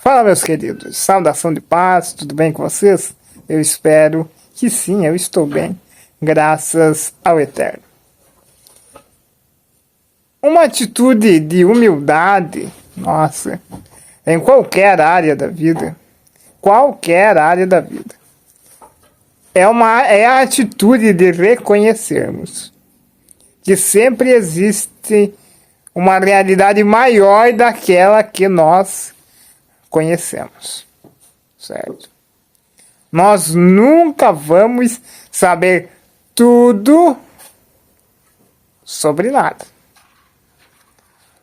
Fala, meus queridos, saudação de paz, tudo bem com vocês? Eu espero que sim, eu estou bem, graças ao Eterno. Uma atitude de humildade, nossa, em qualquer área da vida, é a atitude de reconhecermos que sempre existe uma realidade maior daquela que nós conhecemos, certo? Nós nunca vamos saber tudo sobre nada.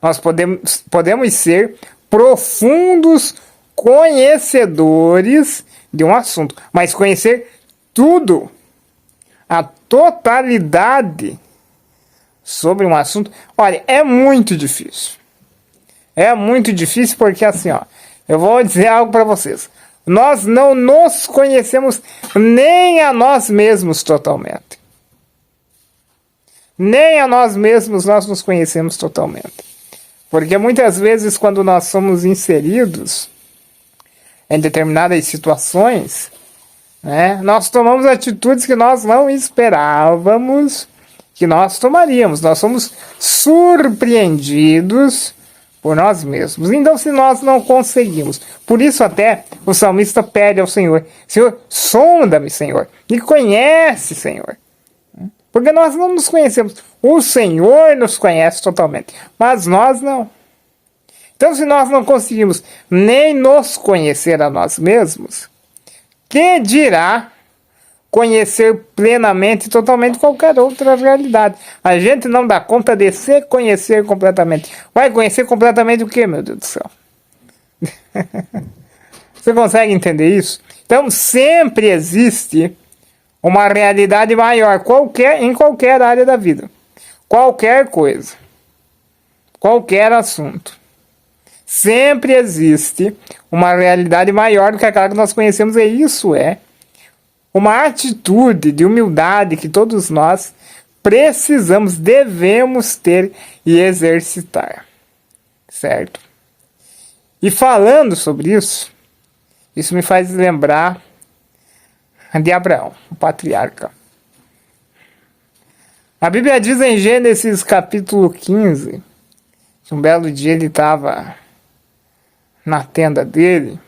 Nós podemos ser profundos conhecedores de um assunto, mas conhecer tudo, a totalidade sobre um assunto, olha, é muito difícil. É muito difícil porque assim, ó, eu vou dizer algo para vocês. Nós não nos conhecemos nem a nós mesmos totalmente. Nem a nós mesmos nós nos conhecemos totalmente. Porque muitas vezes quando nós somos inseridos em determinadas situações, né, nós tomamos atitudes que nós não esperávamos que nós tomaríamos. Nós somos surpreendidos por nós mesmos. Então, se nós não conseguimos, por isso até o salmista pede ao Senhor: Senhor, sonda-me, Senhor, me conhece, Senhor. Porque nós não nos conhecemos. O Senhor nos conhece totalmente, mas nós não. Então, se nós não conseguimos nem nos conhecer a nós mesmos, que dirá conhecer plenamente, totalmente qualquer outra realidade? A gente não dá conta de se conhecer completamente. Vai conhecer completamente o que, meu Deus do céu? Você consegue entender isso? Então, sempre existe uma realidade maior, em qualquer área da vida. Qualquer coisa. Qualquer assunto. Sempre existe uma realidade maior do que aquela que nós conhecemos, e isso é uma atitude de humildade que todos nós precisamos, devemos ter e exercitar. Certo? E falando sobre isso, isso me faz lembrar de Abraão, o patriarca. A Bíblia diz em Gênesis capítulo 15, que um belo dia ele estava na tenda dele,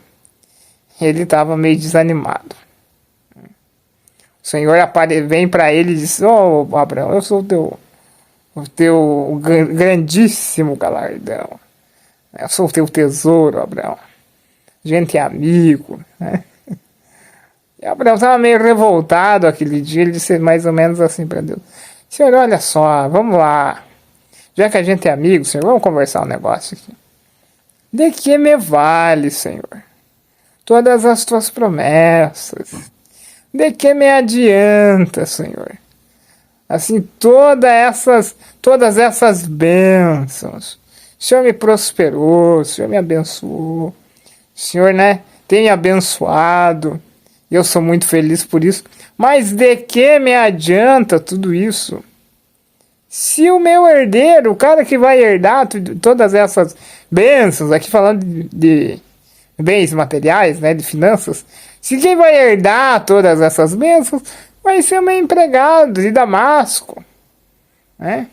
e ele estava meio desanimado. O Senhor vem para ele e diz: "Ô Abraão, eu sou o teu grandíssimo galardão. Eu sou o teu tesouro, Abraão. A gente é amigo." Né? E Abraão estava meio revoltado aquele dia. Ele disse mais ou menos assim para Deus: "Senhor, olha só, vamos lá. Já que a gente é amigo, Senhor, vamos conversar um negócio aqui. De que me vale, Senhor, todas as tuas promessas? De que me adianta, Senhor? Assim, todas essas bênçãos. O Senhor me prosperou, o Senhor me abençoou. O Senhor, né, tem me abençoado. E eu sou muito feliz por isso. Mas de que me adianta tudo isso? Se o meu herdeiro, o cara que vai herdar todas essas bênçãos, aqui falando de bens materiais, né, de finanças, se quem vai herdar todas essas bênçãos vai ser o meu empregado de Damasco, né?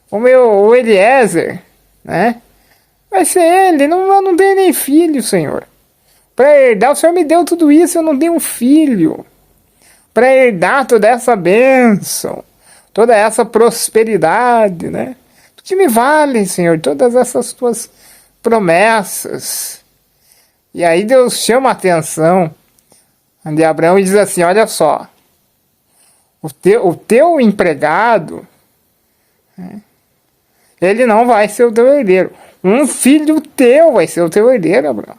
O Eliezer, né? Vai ser ele. Eu não tenho nem filho, Senhor. Para herdar, o Senhor me deu tudo isso, eu não tenho um filho. Para herdar toda essa bênção, toda essa prosperidade, né? Do que me vale, Senhor, todas essas tuas promessas?" E aí Deus chama a atenção de Abraão e diz assim: "Olha só, o teu empregado, né, ele não vai ser o teu herdeiro. Um filho teu vai ser o teu herdeiro, Abraão.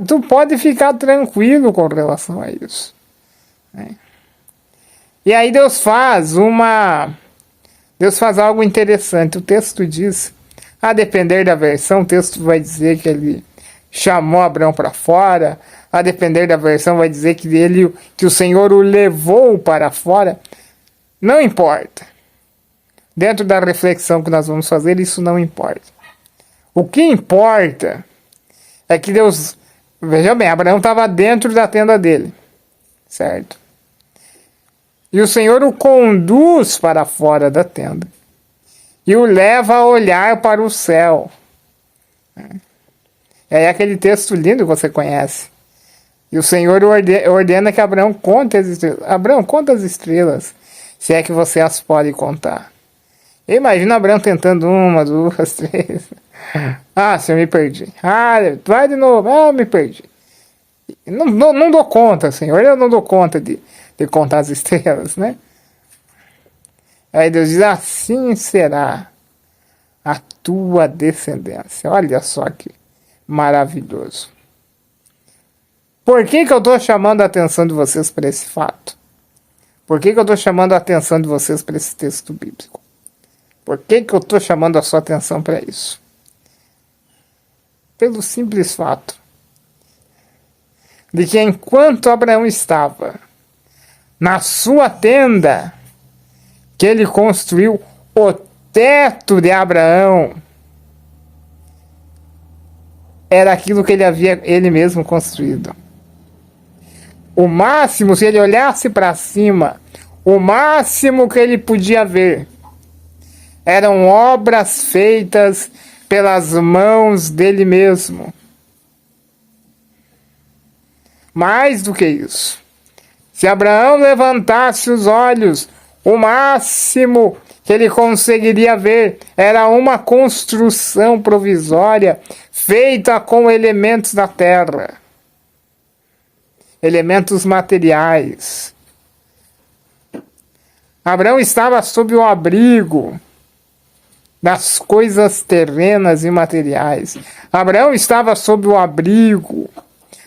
Tu pode ficar tranquilo com relação a isso." Né? E aí Deus faz algo interessante. O texto diz, a depender da versão, o texto vai dizer que ele chamou Abraão para fora. A depender da versão vai dizer que o Senhor o levou para fora. Não importa. Dentro da reflexão que nós vamos fazer, isso não importa. O que importa É que Deus, veja bem, Abraão estava dentro da tenda dele, certo? E o Senhor o conduz para fora da tenda e o leva a olhar para o céu. É aquele texto lindo que você conhece. E o Senhor ordena que Abraão conte as estrelas. Abraão, conta as estrelas, se é que você as pode contar. Imagina Abraão tentando uma, duas, três. Ah, Senhor, me perdi. Ah, vai de novo. Ah, me perdi. Não dou conta, Senhor. Eu não dou conta de contar as estrelas, né? Aí Deus diz, assim será a tua descendência. Olha só que maravilhoso. Por que eu estou chamando a atenção de vocês para esse fato? Por que eu estou chamando a atenção de vocês para esse texto bíblico? Por que eu estou chamando a sua atenção para isso? Pelo simples fato de que enquanto Abraão estava na sua tenda, que ele construiu o teto de Abraão, era aquilo que ele havia ele mesmo construído. O máximo, se ele olhasse para cima, o máximo que ele podia ver eram obras feitas pelas mãos dele mesmo. Mais do que isso, se Abraão levantasse os olhos, o máximo que ele conseguiria ver era uma construção provisória feita com elementos da terra, elementos materiais. Abraão estava sob o abrigo das coisas terrenas e materiais. Abraão estava sob o abrigo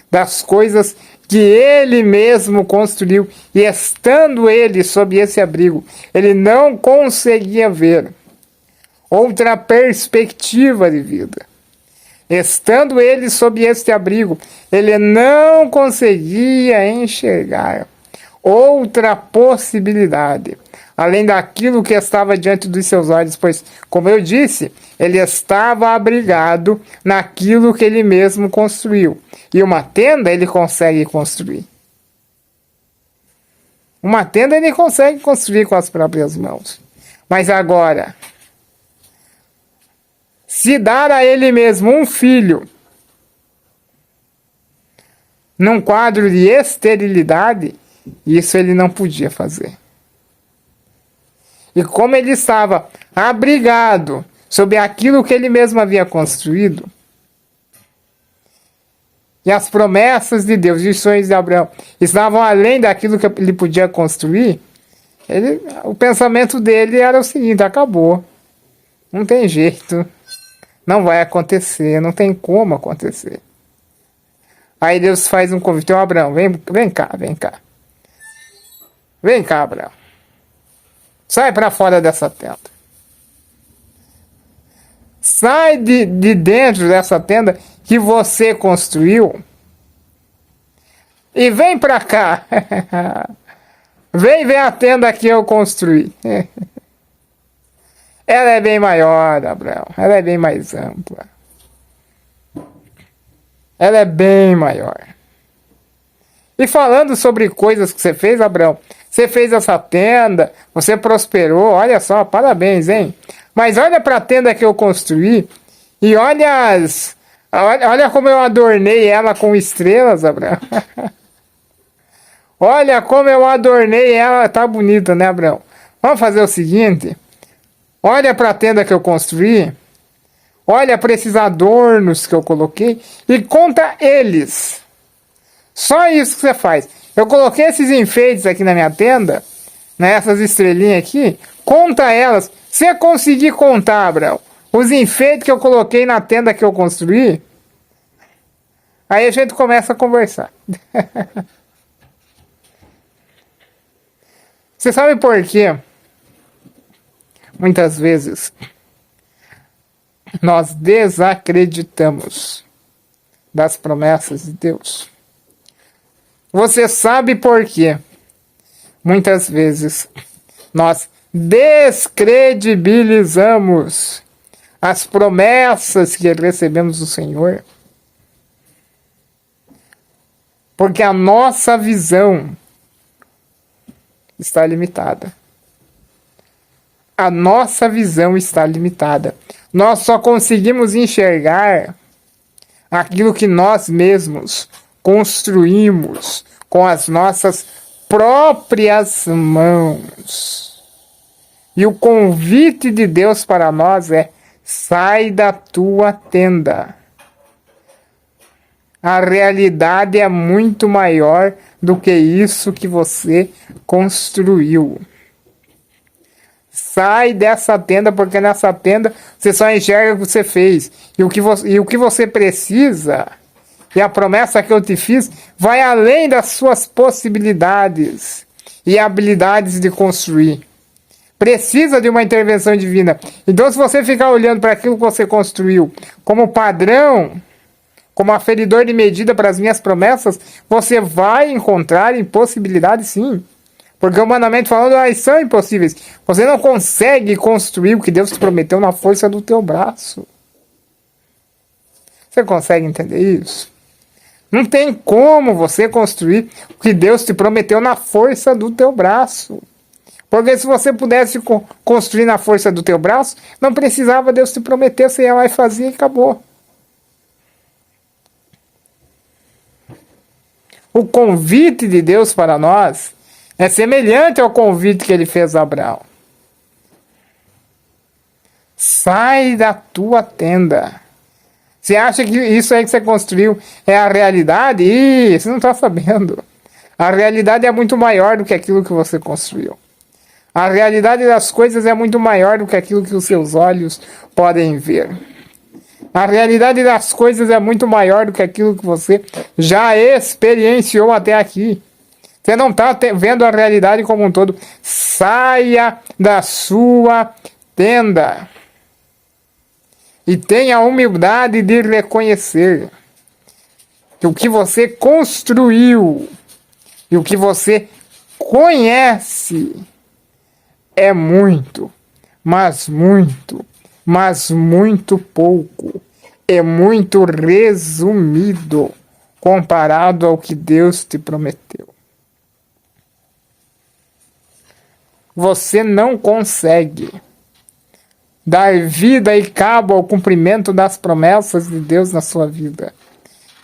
das coisas que ele mesmo construiu, e estando ele sob esse abrigo, ele não conseguia ver outra perspectiva de vida. Estando ele sob este abrigo, ele não conseguia enxergar outra possibilidade, além daquilo que estava diante dos seus olhos, pois, como eu disse, ele estava abrigado naquilo que ele mesmo construiu. E uma tenda ele consegue construir. Uma tenda ele consegue construir com as próprias mãos. Mas agora, se dar a ele mesmo um filho num quadro de esterilidade, isso ele não podia fazer. E como ele estava abrigado sob aquilo que ele mesmo havia construído, e as promessas de Deus e os sonhos de Abraão estavam além daquilo que ele podia construir, o pensamento dele era o seguinte: acabou, não tem jeito, não vai acontecer, não tem como acontecer. Aí Deus faz um convite: então, Abraão, vem cá, Abraão, sai para fora dessa tenda, sai de dentro dessa tenda que você construiu e vem para cá. Vem ver a tenda que eu construí. Ela é bem maior, Abraão, ela é bem mais ampla, ela é bem maior. E falando sobre coisas que você fez, Abraão, você fez essa tenda, você prosperou, olha só, parabéns, hein? Mas olha para a tenda que eu construí e olha como eu adornei ela com estrelas, Abraão. Olha como eu adornei ela, tá bonita, né, Abraão? Vamos fazer o seguinte, olha para a tenda que eu construí, olha para esses adornos que eu coloquei e conta eles. Só isso que você faz. Eu coloquei esses enfeites aqui na minha tenda, né, essas estrelinhas aqui, conta elas. Se você conseguir contar, Abraão, os enfeites que eu coloquei na tenda que eu construí, aí a gente começa a conversar. Você sabe por quê? Muitas vezes nós desacreditamos das promessas de Deus. Você sabe por quê? Muitas vezes nós descredibilizamos as promessas que recebemos do Senhor. Porque a nossa visão está limitada. A nossa visão está limitada. Nós só conseguimos enxergar aquilo que nós mesmos construímos com as nossas próprias mãos. E o convite de Deus para nós é: sai da tua tenda. A realidade é muito maior do que isso que você construiu. Sai dessa tenda, porque nessa tenda você só enxerga o que você fez. E o que você precisa, e a promessa que eu te fiz, vai além das suas possibilidades e habilidades de construir. Precisa de uma intervenção divina. Então, se você ficar olhando para aquilo que você construiu como padrão, como aferidor de medida para as minhas promessas, você vai encontrar impossibilidades, sim. Porque humanamente falando, elas são impossíveis. Você não consegue construir o que Deus te prometeu na força do teu braço. Você consegue entender isso? Não tem como você construir o que Deus te prometeu na força do teu braço. Porque se você pudesse construir na força do teu braço, não precisava Deus te prometer, você ia lá e fazia e acabou. O convite de Deus para nós é semelhante ao convite que ele fez a Abraão. Sai da tua tenda. Você acha que isso aí que você construiu é a realidade? Ih, você não está sabendo. A realidade é muito maior do que aquilo que você construiu. A realidade das coisas é muito maior do que aquilo que os seus olhos podem ver. A realidade das coisas é muito maior do que aquilo que você já experienciou até aqui. Você não está vendo a realidade como um todo. Saia da sua tenda. E tenha a humildade de reconhecer que o que você construiu e o que você conhece é muito, mas muito pouco. É muito resumido comparado ao que Deus te prometeu. Você não consegue dar vida e cabo ao cumprimento das promessas de Deus na sua vida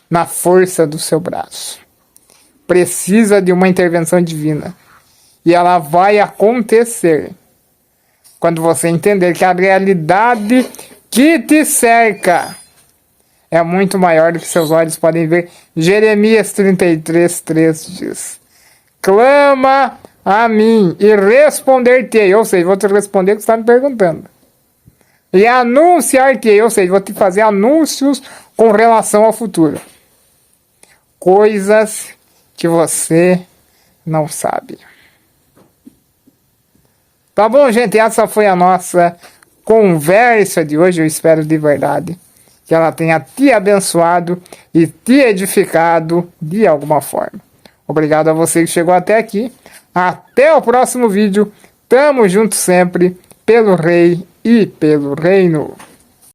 na força do seu braço. Precisa de uma intervenção divina. E ela vai acontecer quando você entender que a realidade que te cerca é muito maior do que seus olhos podem ver. Jeremias 33:3 diz: clama a mim e responder-te-ei. Ou seja, vou te responder o que você está me perguntando. E anunciar-te-ei. Ou seja, vou te fazer anúncios com relação ao futuro. Coisas que você não sabe. Tá bom, gente? Essa foi a nossa conversa de hoje. Eu espero de verdade que ela tenha te abençoado e te edificado de alguma forma. Obrigado a você que chegou até aqui. Até o próximo vídeo. Tamo junto sempre, pelo Rei e pelo Reino.